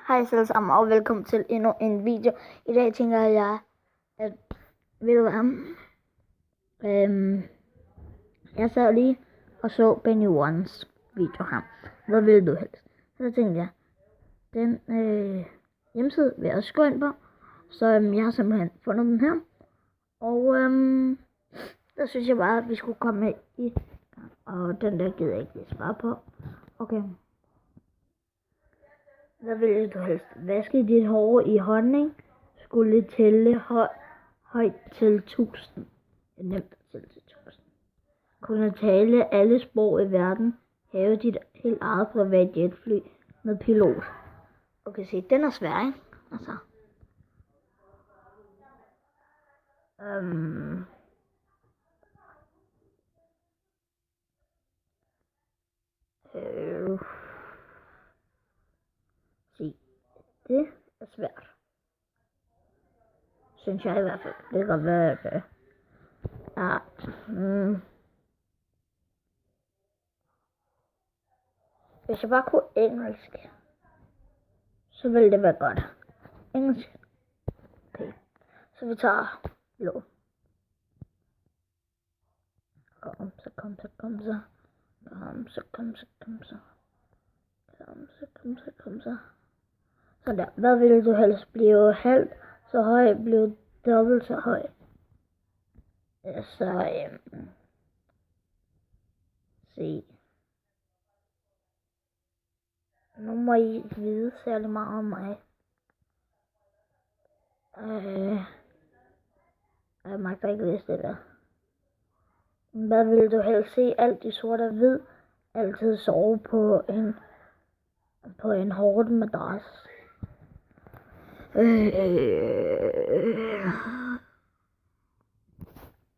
Hej alle sammen og velkommen til endnu en video. I dag tænker jeg, at ved du hvad, jeg sad lige og så Benny Ones video her. Hvad ville du helst? Så tænkte jeg, den hjemmeside vil jeg også gå ind på. Så jeg har simpelthen fundet den her. Og der synes jeg bare, at vi skulle komme i gang. Og den der gider jeg ikke lige svare på. Okay. Hvad ville du helst? Vaske dit hår i honning, skulle tælle højt til 1000. Det er nemt at tælle til 1000. Kunne tale alle sprog i verden, have dit helt eget privat jetfly med pilot. Okay, se, den er svær, ikke? Altså. Se, det er svært. Synes jeg i hvert fald. Det kan godt være, at hvis jeg bare kunne engelsk, så ville det være godt. Engelsk. Okay. Så vi tager blå. Kom så. Sådan der. Hvad ville du helst blive halvt så høj, blive dobbelt så høj? Så se. Nu må I vide særlig meget om mig. Jeg magter ikke læse det der. Hvad vil du helst se? Alt i sort og hvid. Altid sove på en hård madras. Jeg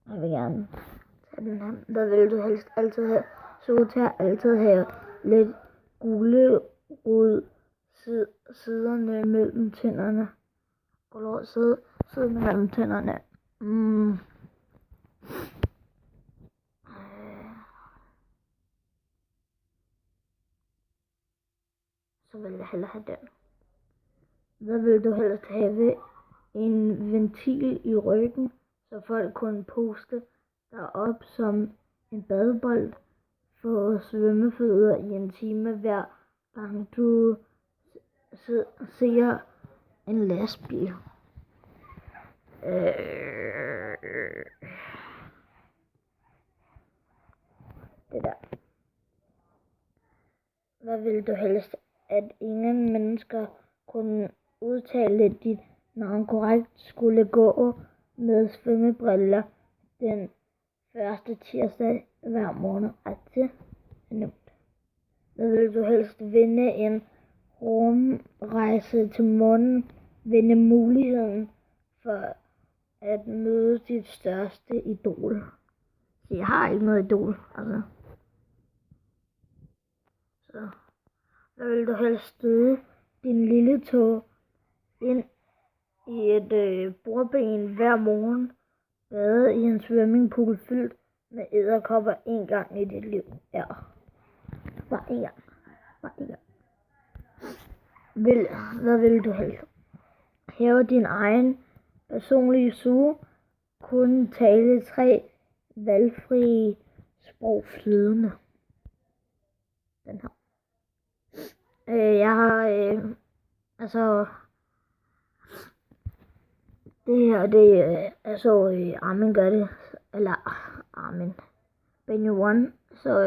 vil gerne tage den her. Hvad vil du helst altid have? Soltær altid have lidt gule rød siderne mellem tænderne. Siderne mellem tænderne. Så vil jeg hellere have den. Hvad vil du helst have? En ventil i ryggen, så folk kunne puste derop som en badebold. Få svømmefødder i en time hver gang du ser en lastbil. Det der. Hvad vil du helst? At ingen mennesker kunne udtale dit navn korrekt, skulle gå med svømmebriller den første tirsdag hver måned. Det er nemt. Hvad vil du helst vinde? En rumrejse til månen, vinde muligheden for at møde dit største idol. Så jeg har ikke noget idol, altså. Så. Hvad vil du helst støde din lille tog ind i et bordben hver morgen, bade i en swimmingpool fyldt med edderkopper en gang i dit liv? Ja, bare en gang. Hvad vil du helst? Have din egen personlige zoo, kun tale 3 valgfrie sprog flydende. Den her. Jeg har, det her, det så Armin gør det, eller Benny One, så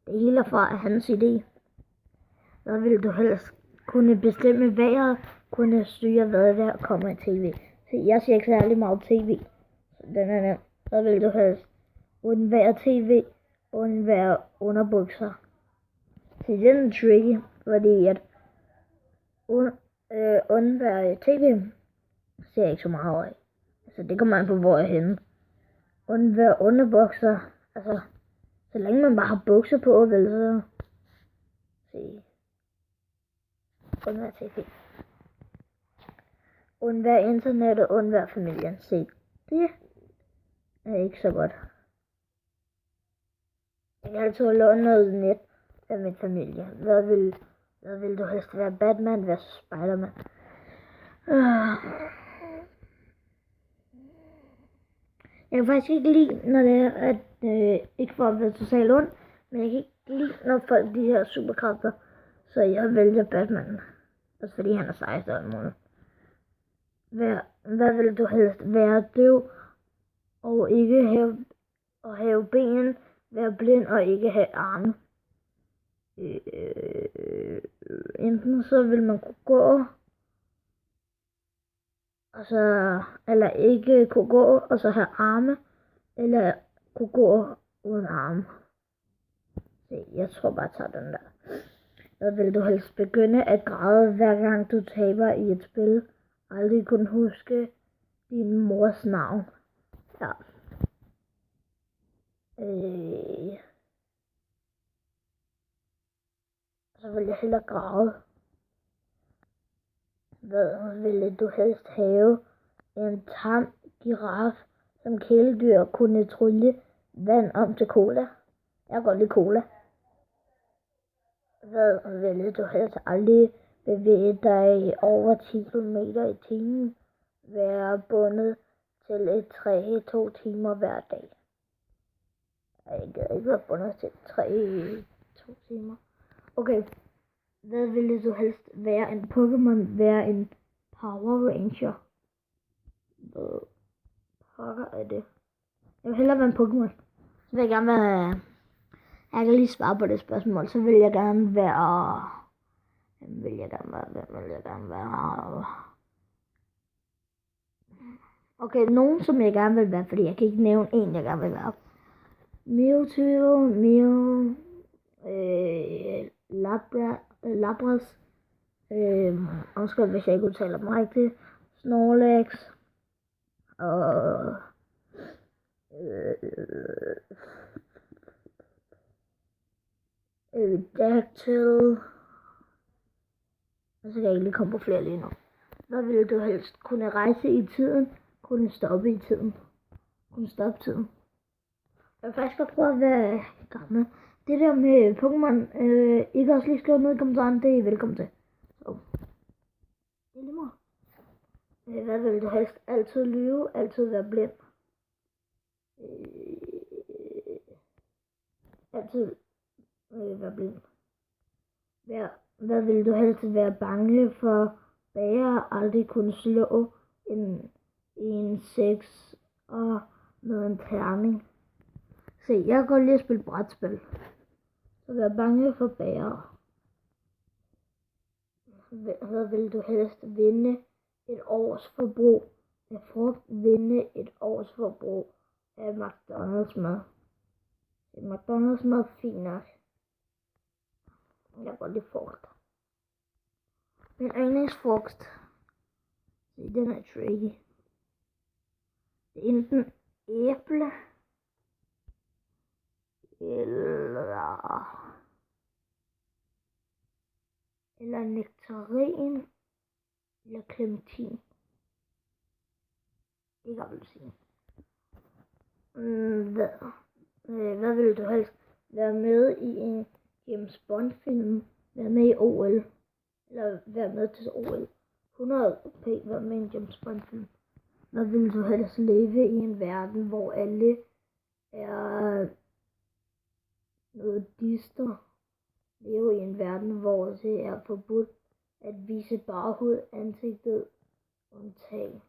det hele er fra hans idé. Hvad vil du helst? Kunne bestemme vejret, kunne styre hvad der kommer i tv. Så jeg ser ikke særlig meget tv, så den er nem. Hvad vil du helst? Undvære tv, undvære underbukser. Så den er tricky, fordi at undvære tv ser jeg ikke så meget af. Altså det kommer an på hvor jeg er henne. Undvære underbukser, altså så længe man bare har bukser på, vel så se. Undvære tv. Undvære internet og undvære familien. Se, det er ikke så godt. Jeg kan altid låne noget net af min familie. Hvad vil Hvad vil du helst være? Batman versus Spider-Man? Øh. Jeg kan faktisk ikke lide, når det er, at ikke for at være totalt ond, men jeg kan ikke lide, når folk de her superkræfter, så jeg vælger Batman. Også fordi han er sejeste og måde. Hvad vil du helst? Være døv og ikke have ben, være blind og ikke have arme? Enten så vil man kunne gå, og så, eller ikke kunne gå, og så have arme, eller kunne gå uden arme. Se, jeg tror bare, jeg tager den der. Hvad vil du helst? Begynde at græde, hver gang du taber i et spil? Aldrig kunne huske din mors navn. Ja. Så vil jeg hellere græde. Hvad ville du helst have? En tam giraf som kæledyr kunne trylle vand om til cola? Jeg kan godt lide cola. Hvad ville du helst? Aldrig bevæge dig over 10 km i timen? Være bundet til et træ i 2 timer hver dag? Jeg gider ikke være bundet til et træ i 2 timer. Okay. Hvad ville du helst være? En Pokémon? Være en Power Ranger? Hvad pokker er det? Jeg vil hellere være en Pokémon. Så vil jeg gerne være... Jeg kan lige svare på det spørgsmål. Så vil jeg gerne være... Hvem vil jeg gerne være? Okay, nogen som jeg gerne vil være, fordi jeg kan ikke nævne en, jeg gerne vil være. Mewtwo, Mew, Lapras, undskyld hvis jeg ikke udtaler mig rigtigt, Snorlax, og Dactyl, og så kan jeg ikke lige komme på flere lige nu. Hvad ville du helst? Kunne rejse i tiden? Kunne stoppe i tiden? Kunne stoppe tiden? Jeg vil faktisk godt prøve at være gammel. Det der med Pokémon, ikke også lige skrevet ned i kommentaren, det er I velkommen til. Så. Det er lige meget. Hvad vil du helst? Altid lyve, altid være blind? Altid være blind. Hvad vil du helst? Være bange for bager, aldrig kunne slå en 6 og med en terning? Se, jeg kan godt lide at spille brætspil. Så være bange for bager. Hvad vil du helst? Vinde et års forbrug af frugt? Vinde et års forbrug af McDonald's mad? McDonald's mad fint nok. Jeg kan godt lide frugt. Min yndlingsfrugt. Se, den er tricky. Det er enten æble eller nektarin eller clementin. Det kan jeg sige. Hvad vil du helst? Være med i en James Bond film? Være med i OL? Eller være med til OL? 100p være med i en James Bond film. Hvad vil du helst? Leve i en verden, hvor alle er nudister? Leve i en verden, hvor det er forbudt at vise bare hud, ansigtet undtagen.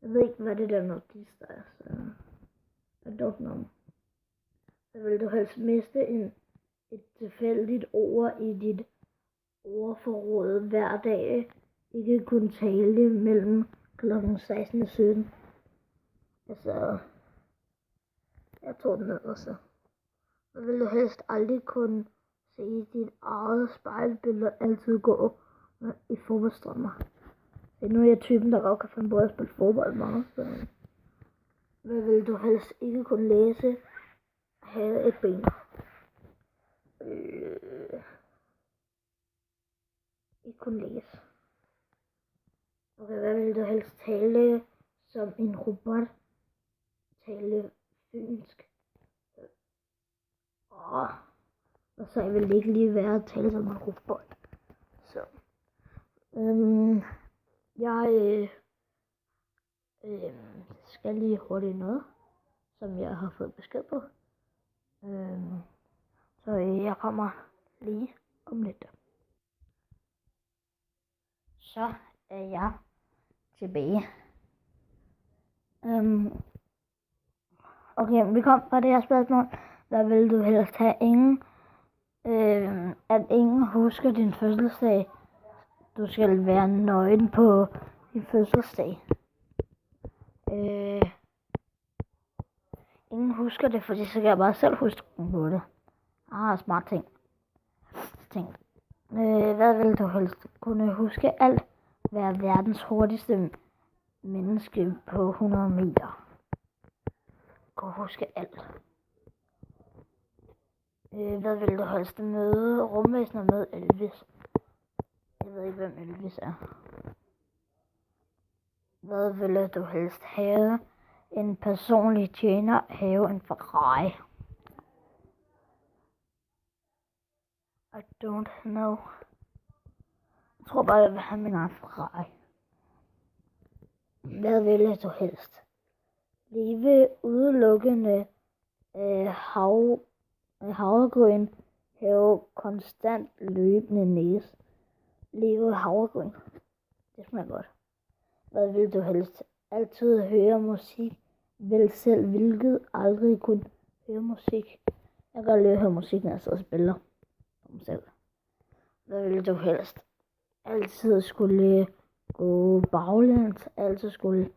Jeg ved ikke, hvad det der nudister er, så I don't know. Så vil du helst miste et tilfældigt ord i dit ordforråd hver dag, ikke kunne tale mellem kl. 16 og 17. Altså, jeg tog den ned og så. Så vil du helst aldrig kunne se dit eget spejlbillede altid gå i fodboldstrømmer. Så nu er jeg typen, der godt kan finde på at spille fodbold meget. Så. Hvad vil du helst ikke kunne læse? Have et ben. Ikke kunne læse. Okay, hvad vil du helst tale som en robot? Tale fynsk. Og så vil det ikke lige være at tale som en robot. Så jeg skal lige hurtigt noget, som jeg har fået besked på. Så jeg kommer lige om lidt. Så er jeg tilbage. Okay, vi kom fra det her spørgsmål. Hvad vil du helst have? At ingen husker din fødselsdag. Du skal være nøgen på din fødselsdag. Ingen husker det, fordi så kan jeg bare selv huske på det. Smart ting. Hvad vil du helst kunne huske? Alt. Være verdens hurtigste menneske på 100 meter. Kunne huske alt. Hvad vil du helst møde? Rumvæsener med Elvis. Jeg ved ikke, hvem Elvis er. Hvad vil du helst have? En personlig tjener, have en Ferrari. I don't know. Jeg tror bare, jeg vil have min egen Ferrari. Hvad vil du helst? Leve udelukkende havregryn, have konstant løbende næse. Leve havregryn. Det smager godt. Hvad vil du helst? Altid høre musik. Vælg selv hvilket. Aldrig kun høre musik. Jeg kan godt lide at høre musik, når jeg sidder og spiller om selv. Hvad vil du helst? Altid skulle gå baglæns. Altid skulle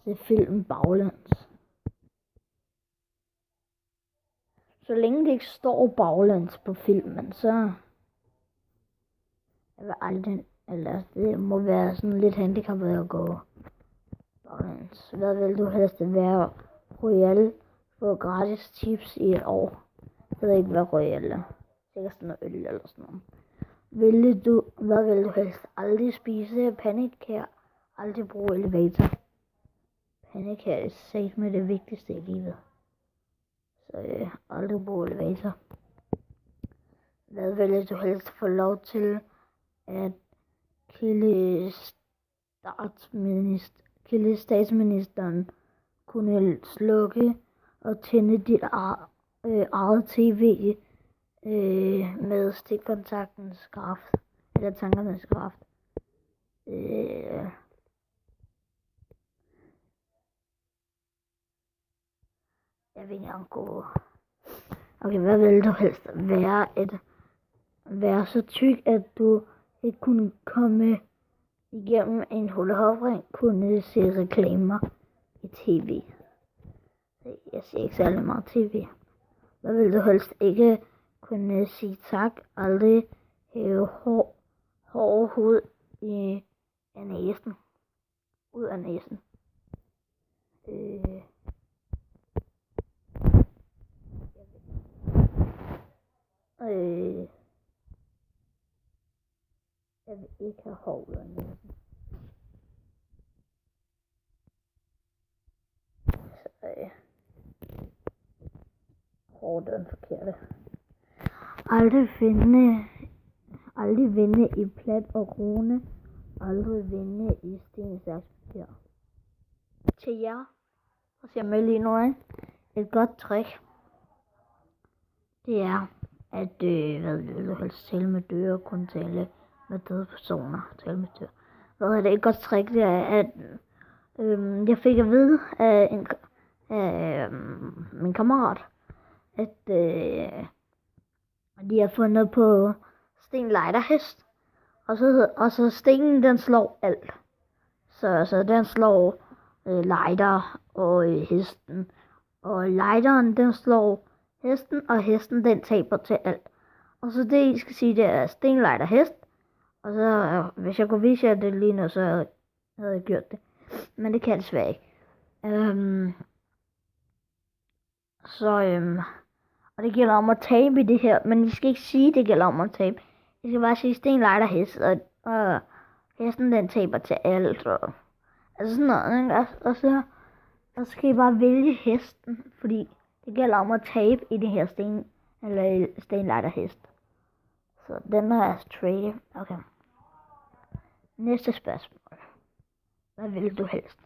se film baglæns. Så længe det ikke står baglæns på filmen, så jeg vil aldrig, eller det må være sådan lidt handicappet at gå baglæns. Hvad vil du helst være? Royal, få gratis tips i et år. Jeg ved ikke, hvad Royal er. Sikkert sådan noget øl eller sådan noget. Hvad vil du helst? Aldrig spise pandekager. Aldrig bruge elevator. Pandekager er sagt med det vigtigste i livet. Så aldrig bruge elevator. Hvad vil du helst få lov til at kilde statsministeren kunne slukke og tænde dit eget tv med stikkontaktens kraft, eller tankernes kraft. Jeg vil gerne gå. Okay, hvad vil du helst være så tyk, at du ikke kunne komme igennem en hulehopring, kunne se reklamer i tv. Jeg ser ikke særlig meget tv. Hvad vil du helst ikke kunne sige tak? Aldrig hæve hård hud af næsen. Ud af næsen. Jeg vil ikke have hår ud af næsen. Så hårdt er den forkerte. Aldrig vinde i plat og krone. Aldrig vinde i sten, saks, papir. Til jer, og ser med lige nu, ikke? Et godt trick, det er, at hvad vil du helst tale med døre, kun tale med døde personer. Tale med døre. Hvad er det? Et godt trick, det er, at jeg fik at vide af min kammerat, at de har fundet på Sten Leider hest. Og så stenen, den slår alt. Så den slår Leider og hesten. Og Leideren, den slår hesten, og hesten, den taber til alt. Og så det, I skal sige, det er Sten Leider hest. Og så, hvis jeg kunne vise jer det lige nu, så havde jeg gjort det. Men det kan jeg desværre ikke. Og det gælder om at tabe i det her, men I skal ikke sige, det gælder om at tabe. I skal bare sige, Sten Leider hest, og hesten, den taber til alt. Og, altså sådan noget, ikke? Og så skal I bare vælge hesten, fordi det gælder om at tabe i det her Eller stenlejderhest. Så den er straight. Okay. Næste spørgsmål. Hvad vil du helst?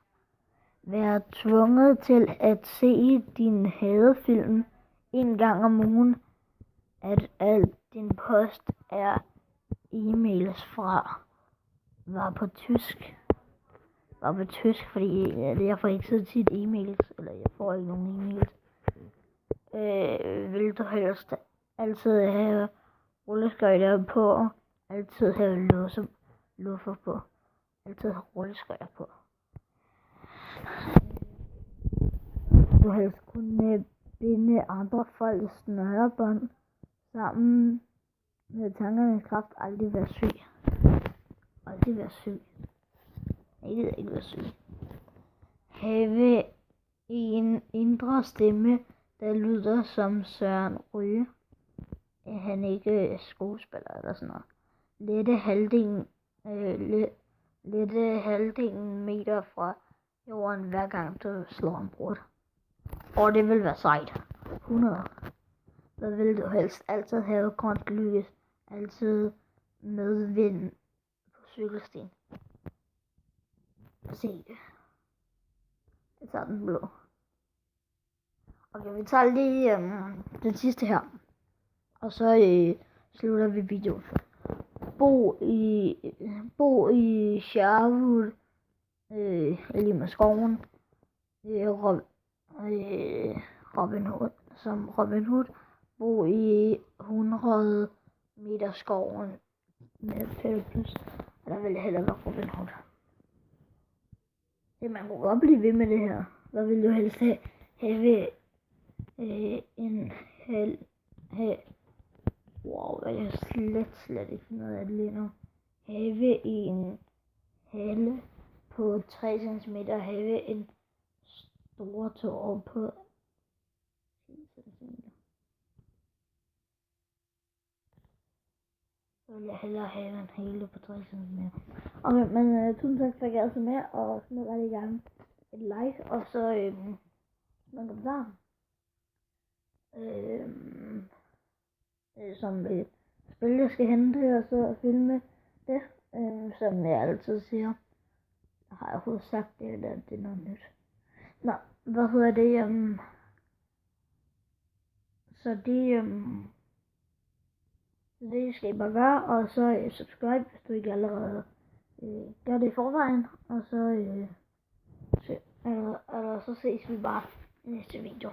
Være tvunget til at se din hadefilm en gang om ugen, at al din post er e-mails fra var på tysk, fordi jeg får ikke så tit e-mails, eller jeg får ikke nogen e-mails. Vil du helst altid have rulleskøjter på, altid have luffer på, altid have rulleskøjter på? Du helst kunne binde andre folks snørebånd sammen med tankernes kraft, aldrig være syg. Aldrig være syg. Jeg gider ikke være syg. Have en indre stemme, der lyder som Søren Ryge. Han er ikke skuespiller eller sådan noget. Lette halvdelen meter fra jorden, hver gang du slår en brud. Og det vil være sejt. 100. Hvad vil du helst? Altid have grønt lys. Altid medvind på cykelstien. Se. Jeg tager den blå. Okay, vi tager lige den sidste her. Og så slutter vi videoen. Bo i Sherwood. Lige med skoven. Robin Hood. Bo i 100 meter skoven med Pelopus. Og der vil jeg hellere være Robin Hood. Det man kunne godt blive ved med det her. Hvad vil du helst have? Wow, jeg kan slet ikke finde ud af det lige nu. Have en hale på 3 cm. Have en stor tår på 10 cm. Så vil jeg hellere have en hale på 3 cm. Okay, men tusind tak for at jeg er med, og smid rigtig gerne et like, og så en kommentar. Som spil, jeg skal hente, og så filme det, som jeg altid siger. Jeg har overhovedet sagt det, eller det er noget nyt. Nå, hvad hedder det? Så det skal I bare gøre, og så subscribe, hvis du ikke allerede gør det i forvejen, og så ses vi bare i næste video.